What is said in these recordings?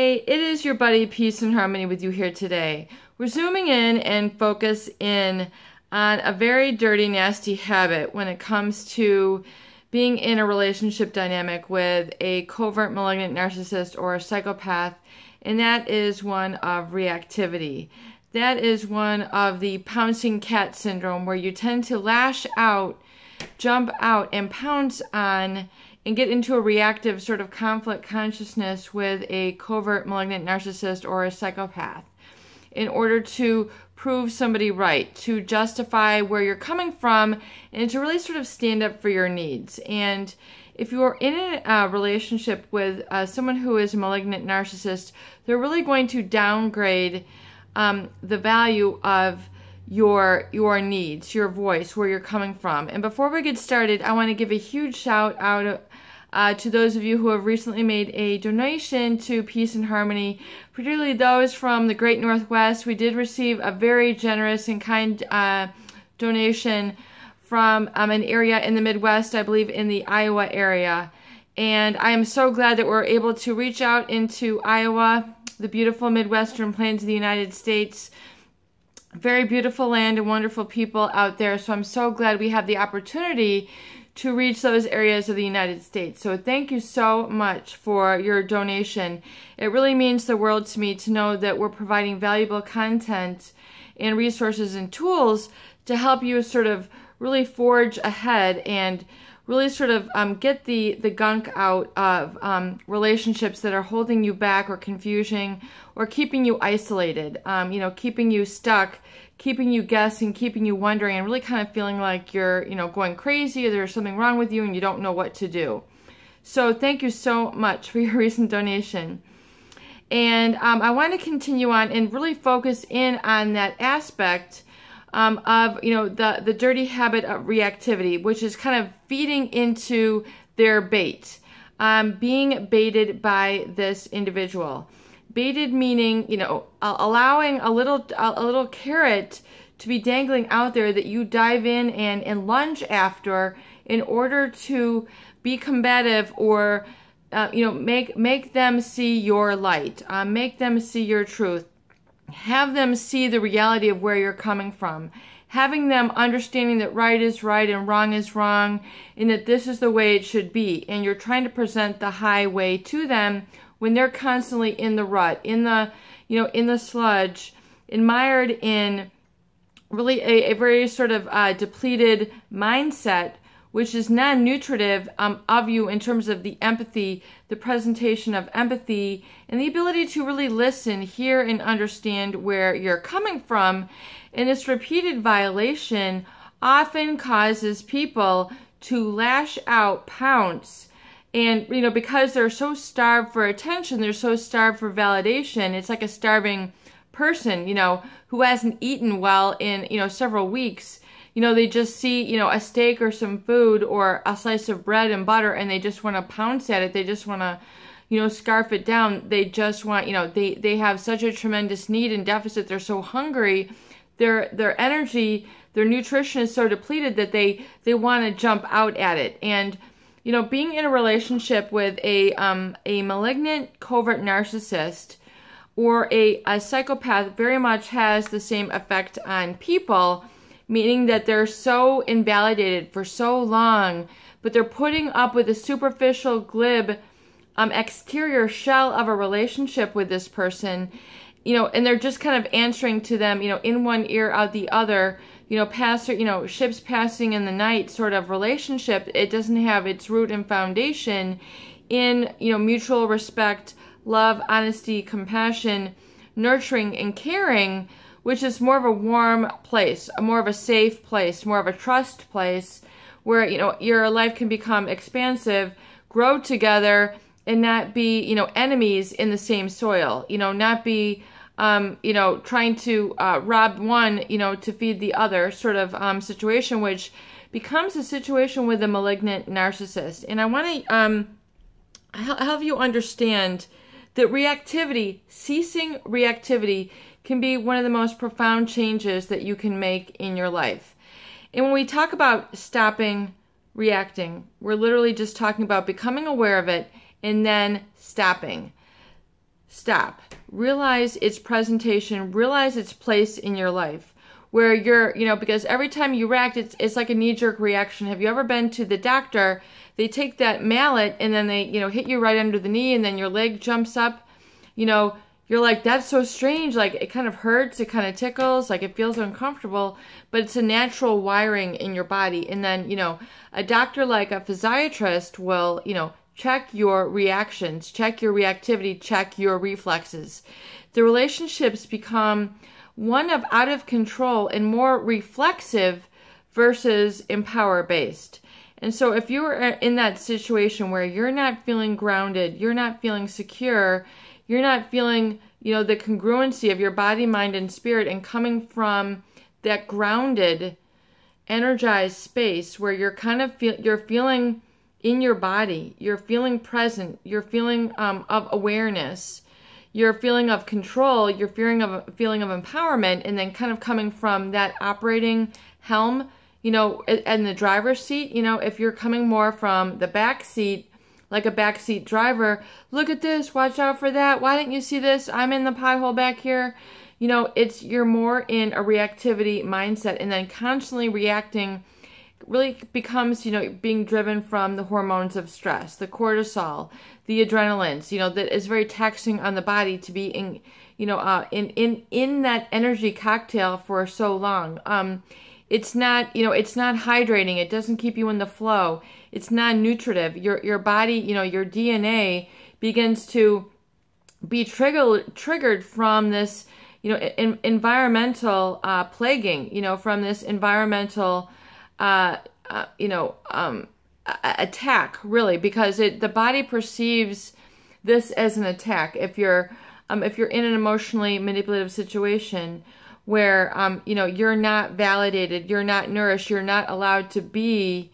Hey, it is your buddy Peace and Harmony with you here today. We're zooming in and focus in on a very dirty, nasty habit when it comes to being in a relationship dynamic with a covert malignant narcissist or a psychopath, and that is one of reactivity. That is one of the pouncing cat syndrome, where you tend to lash out, jump out, and pounce on and get into a reactive sort of conflict consciousness with a covert malignant narcissist or a psychopath in order to prove somebody right, to justify where you're coming from, and to really sort of stand up for your needs. And if you're in a relationship with someone who is a malignant narcissist, they're really going to downgrade the value of your needs, your voice, where you're coming from. And before we get started, I want to give a huge shout out to those of you who have recently made a donation to Peace and Harmony, particularly those from the Great Northwest. We did receive a very generous and kind donation from an area in the Midwest, I believe in the Iowa area. And I am so glad that we're able to reach out into Iowa, the beautiful Midwestern plains of the United States. Very beautiful land and wonderful people out there. So I'm so glad we have the opportunity to reach those areas of the United States. So thank you so much for your donation. It really means the world to me to know that we're providing valuable content and resources and tools to help you sort of really forge ahead and really sort of get the gunk out of relationships that are holding you back or confusing or keeping you isolated, keeping you stuck, keeping you guessing, keeping you wondering, and really kind of feeling like you're, going crazy or there's something wrong with you and you don't know what to do. So thank you so much for your recent donation. And I want to continue on and really focus in on that aspect of the dirty habit of reactivity, which is kind of feeding into their bait, being baited by this individual. Baited meaning, allowing a little carrot to be dangling out there that you dive in and lunge after in order to be combative or make them see your light, make them see your truth. Have them see the reality of where you're coming from. Having them understanding that right is right and wrong is wrong, and that this is the way it should be. And you're trying to present the highway to them when they're constantly in the rut, in the sludge, mired in really a very sort of depleted mindset, which is non-nutritive of you in terms of the empathy, the presentation of empathy, and the ability to really listen, hear, and understand where you're coming from. And this repeated violation often causes people to lash out, pounce, and, because they're so starved for attention, they're so starved for validation. It's like a starving person, who hasn't eaten well in, several weeks. They just see, a steak or some food or a slice of bread and butter, and they just want to pounce at it. They just want to, scarf it down. They just want, they have such a tremendous need and deficit. They're so hungry. Their energy, their nutrition is so depleted that they want to jump out at it. And, being in a relationship with a malignant covert narcissist or a psychopath very much has the same effect on people, meaning that they're so invalidated for so long, but they're putting up with a superficial, glib, exterior shell of a relationship with this person, and they're just kind of answering to them, in one ear, out the other, ships passing in the night sort of relationship. It doesn't have its root and foundation in, mutual respect, love, honesty, compassion, nurturing, and caring, which is more of a warm place, more of a safe place, more of a trust place where, your life can become expansive, grow together, and not be, enemies in the same soil, not be, trying to rob one, to feed the other sort of situation, which becomes a situation with a malignant narcissist. And I want to have you understand that reactivity, ceasing reactivity, can be one of the most profound changes that you can make in your life. And when we talk about stopping reacting, we're literally just talking about becoming aware of it and then stopping. stop. Realize its presentation, realize its place in your life. Where you're, because every time you react, it's like a knee-jerk reaction. Have you ever been to the doctor? They take that mallet and then they, hit you right under the knee, and then your leg jumps up. You're like, that's so strange. Like, it kind of hurts, it kind of tickles, like it feels uncomfortable, but it's a natural wiring in your body. And then, a doctor like a physiatrist will, check your reactions, check your reactivity, check your reflexes. The relationships become one of out of control and more reflexive versus empower-based. And so if you are in that situation where you're not feeling grounded, you're not feeling secure, you're not feeling, the congruency of your body, mind, and spirit, and coming from that grounded, energized space where you're kind of you're feeling in your body, you're feeling present, you're feeling of awareness, you're feeling of control, you're feeling of empowerment, and then kind of coming from that operating helm, and the driver's seat. If you're coming more from the back seat, like a backseat driver, look at this, watch out for that, why didn't you see this, I'm in the pothole back here. You're more in a reactivity mindset, and then constantly reacting really becomes, being driven from the hormones of stress, the cortisol, the adrenalines, that is very taxing on the body to be in, in that energy cocktail for so long. It's not, it's not hydrating. It doesn't keep you in the flow. It's non-nutritive. Your body, your DNA begins to be triggered from this, environmental plaguing, from this environmental, attack, really, because the body perceives this as an attack. If you're in an emotionally manipulative situation where, you're not validated, you're not nourished, you're not allowed to be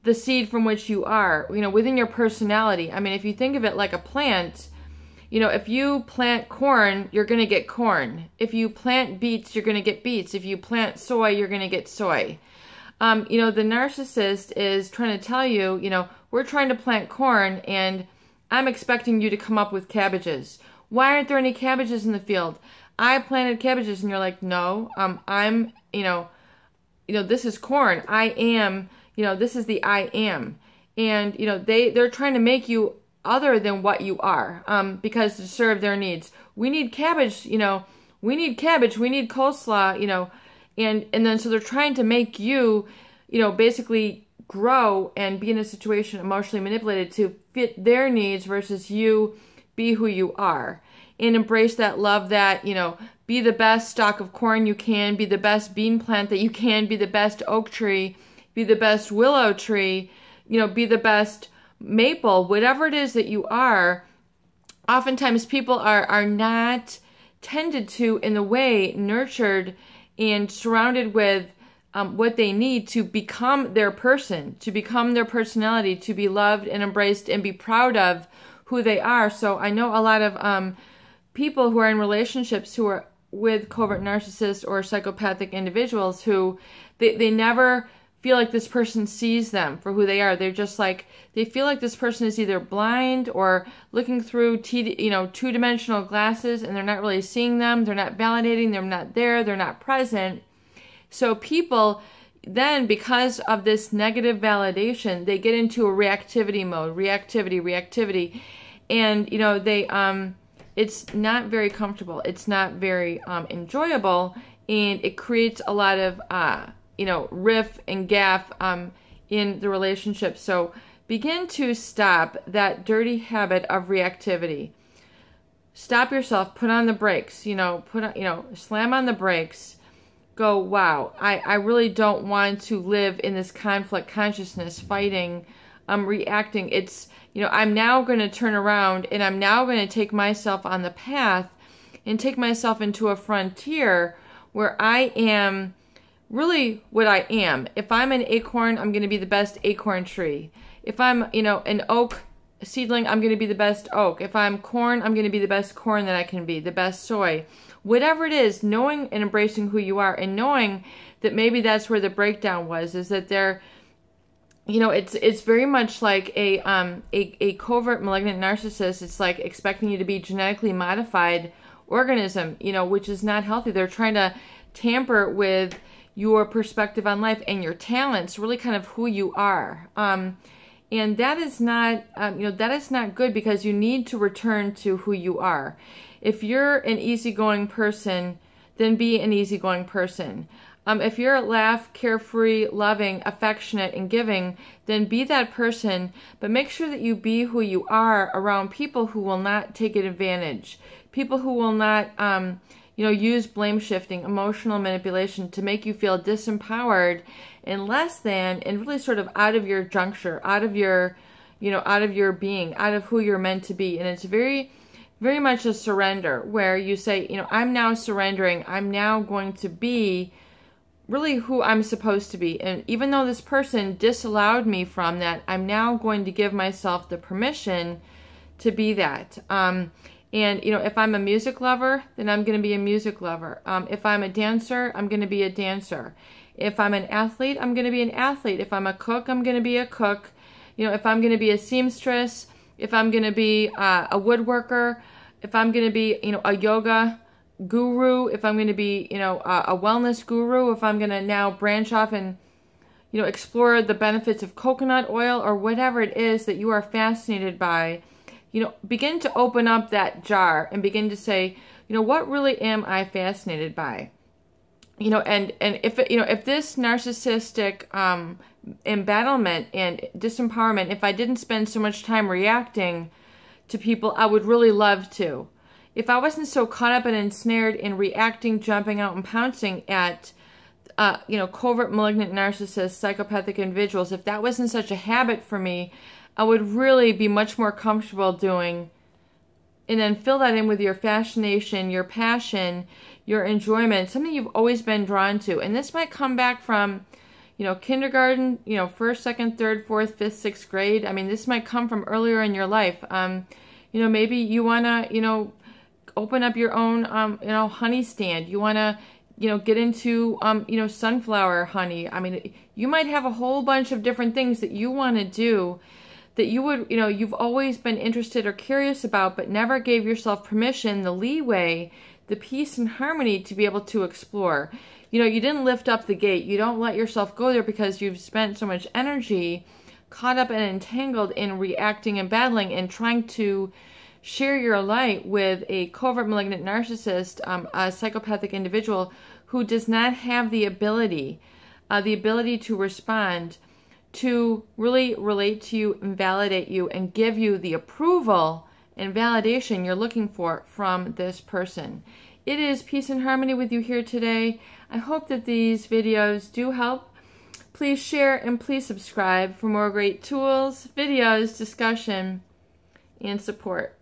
the seed from which you are, within your personality. I mean, if you think of it like a plant, if you plant corn, you're going to get corn. If you plant beets, you're going to get beets. If you plant soy, you're going to get soy. The narcissist is trying to tell you, we're trying to plant corn and I'm expecting you to come up with cabbages. Why aren't there any cabbages in the field? I planted cabbages. And you're like, no, I'm, this is corn. I am, this is the I am. And, they're trying to make you other than what you are, because to serve their needs. We need cabbage, we need cabbage, we need coleslaw, and then so they're trying to make you, basically grow and be in a situation emotionally manipulated to fit their needs versus you be who you are. And embrace that, love that, be the best stalk of corn you can, be the best bean plant that you can, be the best oak tree, be the best willow tree, be the best maple, whatever it is that you are. Oftentimes people are not tended to in the way, nurtured and surrounded with what they need to become their person, to become their personality, to be loved and embraced and be proud of who they are. So I know a lot of people who are in relationships who are with covert narcissists or psychopathic individuals who they never feel like this person sees them for who they are. They're just like, they feel like this person is either blind or looking through two-dimensional glasses, and they're not really seeing them. They're not validating. They're not there. They're not present. So people then, because of this negative validation, they get into a reactivity mode, reactivity. And, it's not very comfortable. It's not very enjoyable, and it creates a lot of, riff and gaff in the relationship. So begin to stop that dirty habit of reactivity. Stop yourself, put on the brakes, slam on the brakes. Go, wow, I really don't want to live in this conflict consciousness, fighting, reacting. It's, I'm now going to turn around and I'm now going to take myself on the path and take myself into a frontier where I am really what I am. If I'm an acorn, I'm going to be the best acorn tree. If I'm, an oak seedling, I'm going to be the best oak. If I'm corn, I'm going to be the best corn that I can be, the best soy. Whatever it is, knowing and embracing who you are, and knowing that maybe that's where the breakdown was, is that you know, it's very much like a covert malignant narcissist. It's like expecting you to be genetically modified organism, you know, which is not healthy. They're trying to tamper with your perspective on life and your talents, really kind of who you are. And that is not, you know, that is not good, because you need to return to who you are. If you're an easygoing person, then be an easygoing person. If you're laugh, carefree, loving, affectionate, and giving, then be that person, but make sure that you be who you are around people who will not take advantage, people who will not, you know, use blame shifting, emotional manipulation to make you feel disempowered and less than, and really sort of out of your juncture, out of your, you know, out of your being, out of who you're meant to be. And it's very, very much a surrender, where you say, you know, I'm now surrendering. I'm now going to be really who I'm supposed to be. And even though this person disallowed me from that, I'm now going to give myself the permission to be that. And, you know, if I'm a music lover, then I'm going to be a music lover. If I'm a dancer, I'm going to be a dancer. If I'm an athlete, I'm going to be an athlete. If I'm a cook, I'm going to be a cook. You know, if I'm going to be a seamstress, if I'm going to be a woodworker, if I'm going to be, you know, a yoga guru, if I'm going to be, you know, a wellness guru, if I'm going to now branch off and, you know, explore the benefits of coconut oil, or whatever it is that you are fascinated by, you know, begin to open up that jar and begin to say, you know, what really am I fascinated by? You know, and if, you know, if this narcissistic embattlement and disempowerment, if I didn't spend so much time reacting to people, I would really love to. If I wasn't so caught up and ensnared in reacting, jumping out, and pouncing at, you know, covert malignant narcissists, psychopathic individuals, if that wasn't such a habit for me, I would really be much more comfortable doing. And then fill that in with your fascination, your passion, your enjoyment, something you've always been drawn to. And this might come back from, you know, kindergarten, you know, 1st, 2nd, 3rd, 4th, 5th, 6th grade. I mean, this might come from earlier in your life. You know, maybe you want to, you know, open up your own, you know, honey stand. You want to, you know, get into, you know, sunflower honey. I mean, you might have a whole bunch of different things that you want to do that you would, you know, you've always been interested or curious about, but never gave yourself permission, the leeway, the peace and harmony to be able to explore. You know, you didn't lift up the gate. You don't let yourself go there because you've spent so much energy caught up and entangled in reacting and battling and trying to share your light with a covert malignant narcissist, a psychopathic individual who does not have the ability to respond, to really relate to you and validate you and give you the approval and validation you're looking for from this person. It is peace and harmony with you here today. I hope that these videos do help. Please share and please subscribe for more great tools, videos, discussion, and support.